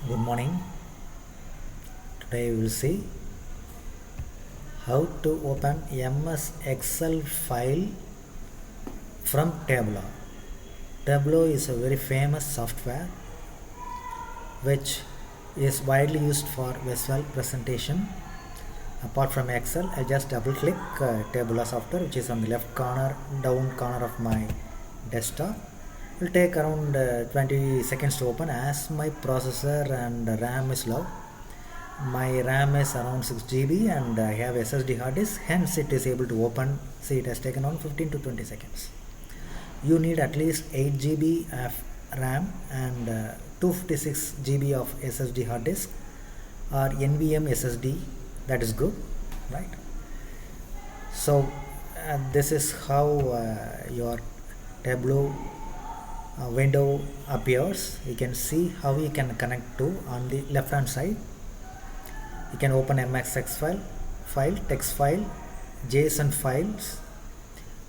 Good morning. Today we will see how to open MS Excel file from Tableau. Tableau is a very famous software which is widely used for visual presentation. Apart from Excel, I just double click Tableau software, which is on the left corner, down corner of my desktop. It will take around 20 seconds to open as my processor and RAM is low. My RAM is around 6 GB and I have SSD hard disk, hence it is able to open. See, it has taken around 15 to 20 seconds. You need at least 8 GB of RAM and 256 GB of SSD hard disk or NVMe SSD. That is good, right? So this is how your Tableau window appears. You can see how you can connect to on the left hand side. You can open MXX file, text file, JSON files,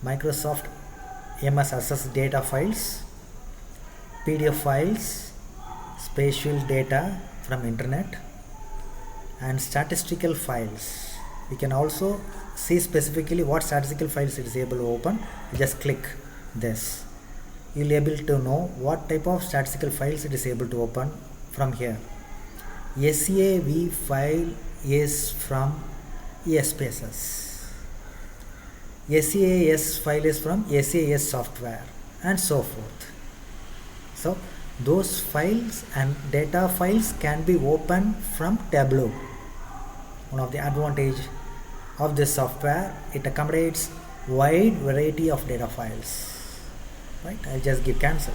Microsoft MS Access data files, PDF files, spatial data from internet, and statistical files. You can also see specifically what statistical files it is able to open. You just click this. You will be able to know what type of statistical files it is able to open from here. SAV file is from SPSS. SAS file is from SAS software, and so forth. So those files and data files can be opened from Tableau. One of the advantage of this software, it accommodates wide variety of data files. Right, I'll just give cancel.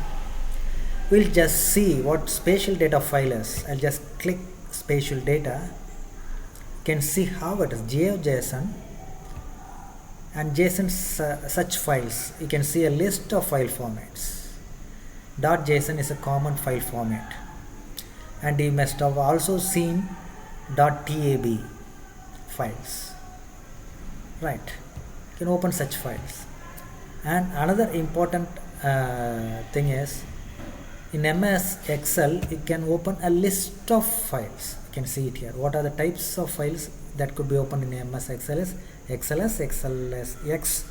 We'll just see what spatial data file is. I'll just click spatial data. You can see how it is JSON and JSON such files. You can see a list of file formats. .json is a common file format, and you must have also seen .tab files. Right, you can open such files. And another important thing is, in MS Excel you can open a list of files. You can see it here. What are the types of files that could be opened in MS Excel is XLS, XLSX,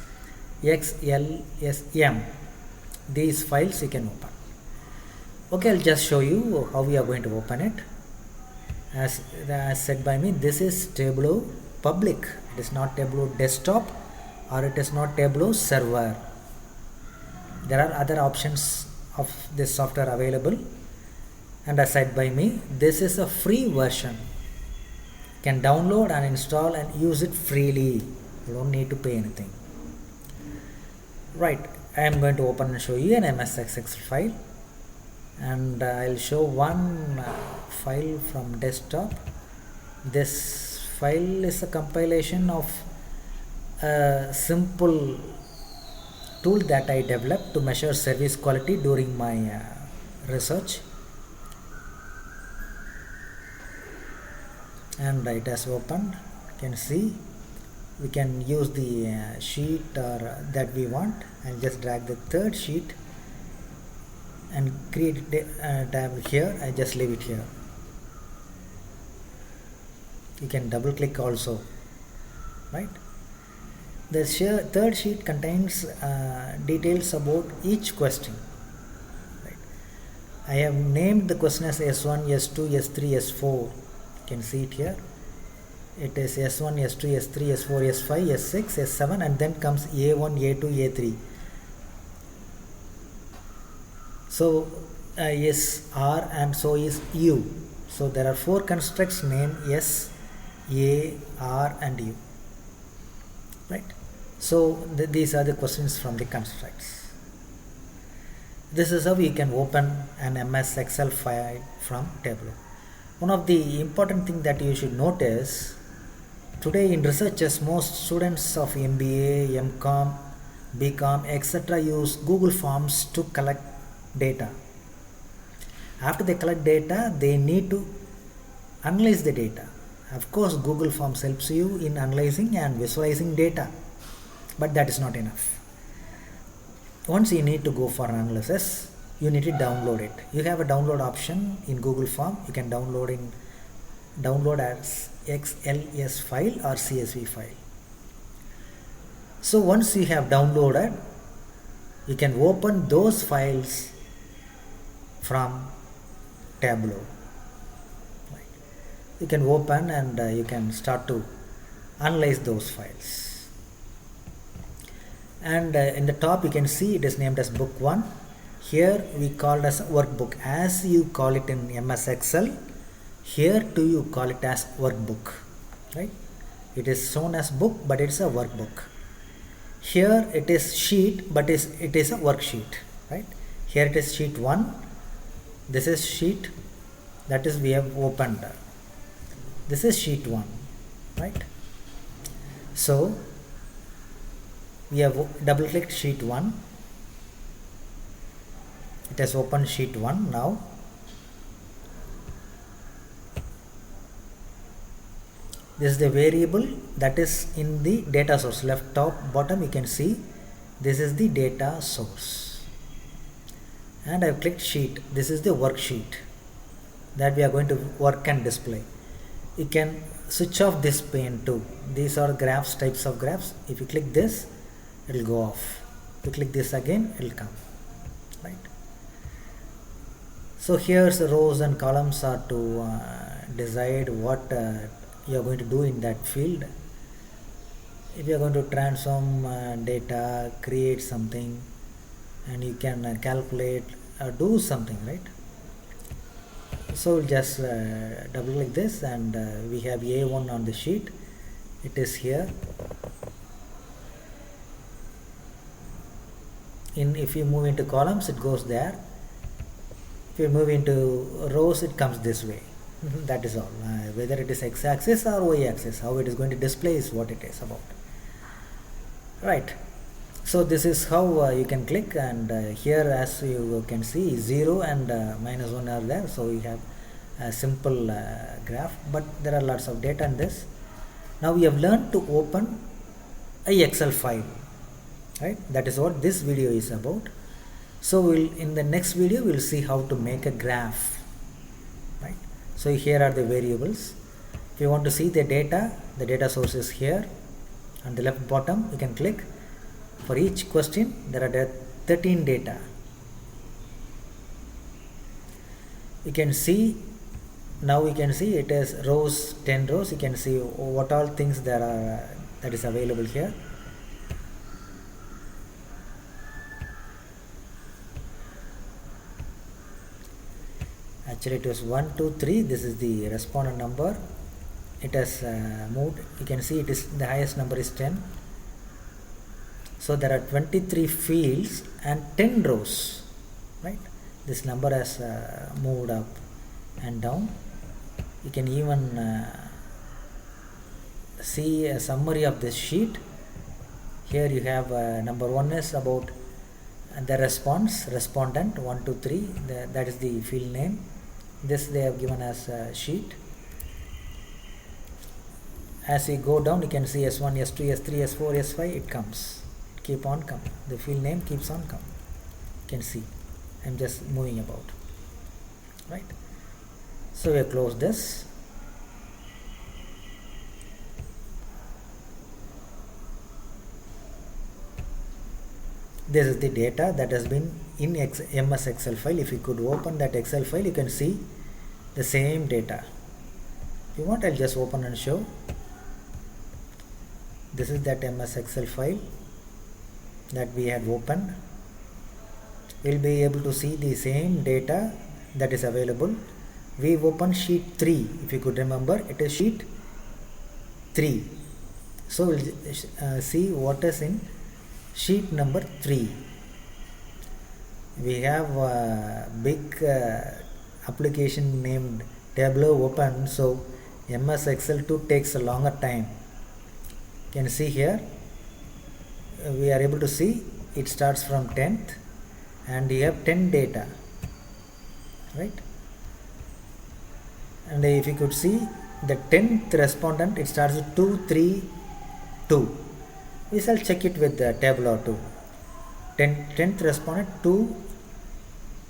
XLSM. These files you can open. Okay, I'll just show you how we are going to open it. As said by me, this is Tableau public. It is not Tableau desktop or it is not Tableau server. There are other options of this software available, and as said by me, this is a free version. You can download and install and use it freely. You don't need to pay anything. Right, I am going to open and show you an MSXX file, and I'll show one file from desktop. This file is a compilation of a simple tool that I developed to measure service quality during my research, and it has opened. You can see we can use the sheet that we want, and just drag the third sheet and create a tab here. I just leave it here. You can double click also, right? The third sheet contains details about each question. Right. I have named the question as S1, S2, S3, S4. You can see it here. It is S1, S2, S3, S4, S5, S6, S7, and then comes A1, A2, A3. So S, R, and so is U. So there are 4 constructs named S, A, R, and U. Right, so these are the questions from the constructs. This is how we can open an MS Excel file from Tableau. One of the important things that you should notice, today in researchers, most students of MBA, MCom, BCom, etc. use Google Forms to collect data. After they collect data, they need to analyze the data. Of course, Google Forms helps you in analyzing and visualizing data, but that is not enough. Once you need to go for analysis, you need to download it. You have a download option in Google Form. You can download as XLS file or CSV file. So once you have downloaded, you can open those files from Tableau. Right. You can open and you can start to analyze those files. And in the top you can see it is named as book 1. Here we called as workbook, as you call it in MS Excel. Here too you call it as workbook, right? It is shown as book, but it's a workbook. Here it is sheet, but it is a worksheet, right? Here it is sheet 1. This is sheet, that is we have opened. This is sheet 1, right? So we have double clicked sheet 1. It has opened sheet 1 now. This is the variable that is in the data source. Left top bottom you can see this is the data source. And I have clicked sheet. This is the worksheet that we are going to work and display. You can switch off this pane too. These are graphs, types of graphs. If you click this, it will go off. If you click this again, it will come. Right. So here's the rows and columns are to decide what you are going to do in that field. If you are going to transform data, create something, and you can calculate or do something, right? So we'll just double click this, and we have A1 on the sheet. It is here. If you move into columns, it goes there. If you move into rows, it comes this way. That is all. Whether it is x-axis or y-axis, how it is going to display is what it is about. Right. So this is how you can click, and here as you can see 0 and -1 are there. So you have a simple graph, but there are lots of data in this. Now we have learned to open a Excel file. Right. That is what this video is about. So in the next video we'll see how to make a graph. Right. So here are the variables. If you want to see the data source is here. On the left bottom you can click. For each question there are 13 data. You can see, now you can see it is rows, 10 rows. You can see what all things there are that is available here. Actually it was 1, 2, 3. This is the respondent number. It has moved. You can see it is the highest number is 10. So there are 23 fields and 10 rows, right? This number has moved up and down. You can even see a summary of this sheet. Here you have number 1 is about the respondent 1, 2, 3. That is the field name. This they have given as a sheet. As you go down, you can see S1, S2, S3, S4, S5. It comes. Keep on coming. The field name keeps on coming. You can see. I'm just moving about. Right. So we close this. This is the data that has been in MS Excel file. If you could open that Excel file, you can see the same data. If you want, I'll just open and show. This is that MS Excel file that we had opened. We'll be able to see the same data that is available. We've opened sheet 3. If you could remember, it is sheet 3. So we'll see what is in sheet number 3. We have a big application named Tableau open, so MS Excel too takes a longer time. You can see here we are able to see it starts from 10th and you have 10 data, right? And if you could see the 10th respondent, it starts with 2, 3, 2. We shall check it with the Tableau too. 10th respondent 2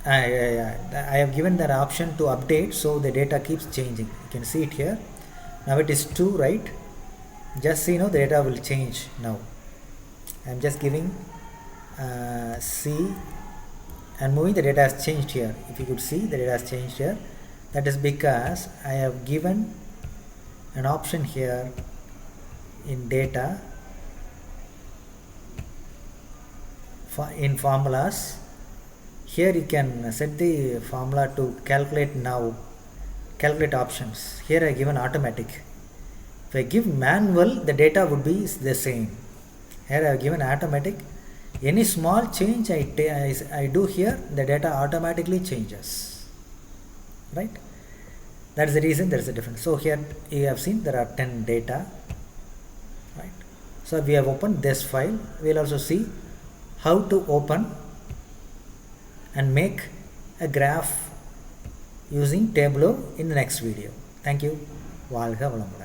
I have given that option to update, so the data keeps changing. You can see it here. Now it is 2, right? Just see, the data will change now. I'm just giving C and moving. The data has changed here. If you could see, the data has changed here. That is because I have given an option here in data in formulas. Here you can set the formula to calculate options. Here I given automatic. If I give manual, the data would be the same. Here I have given automatic. Any small change I do here, the data automatically changes, right? That's the reason there is a difference. So here you have seen there are 10 data, right? So we have opened this file. We'll also see how to open and make a graph using Tableau in the next video. Thank you. வாழ்க வளமுடன்.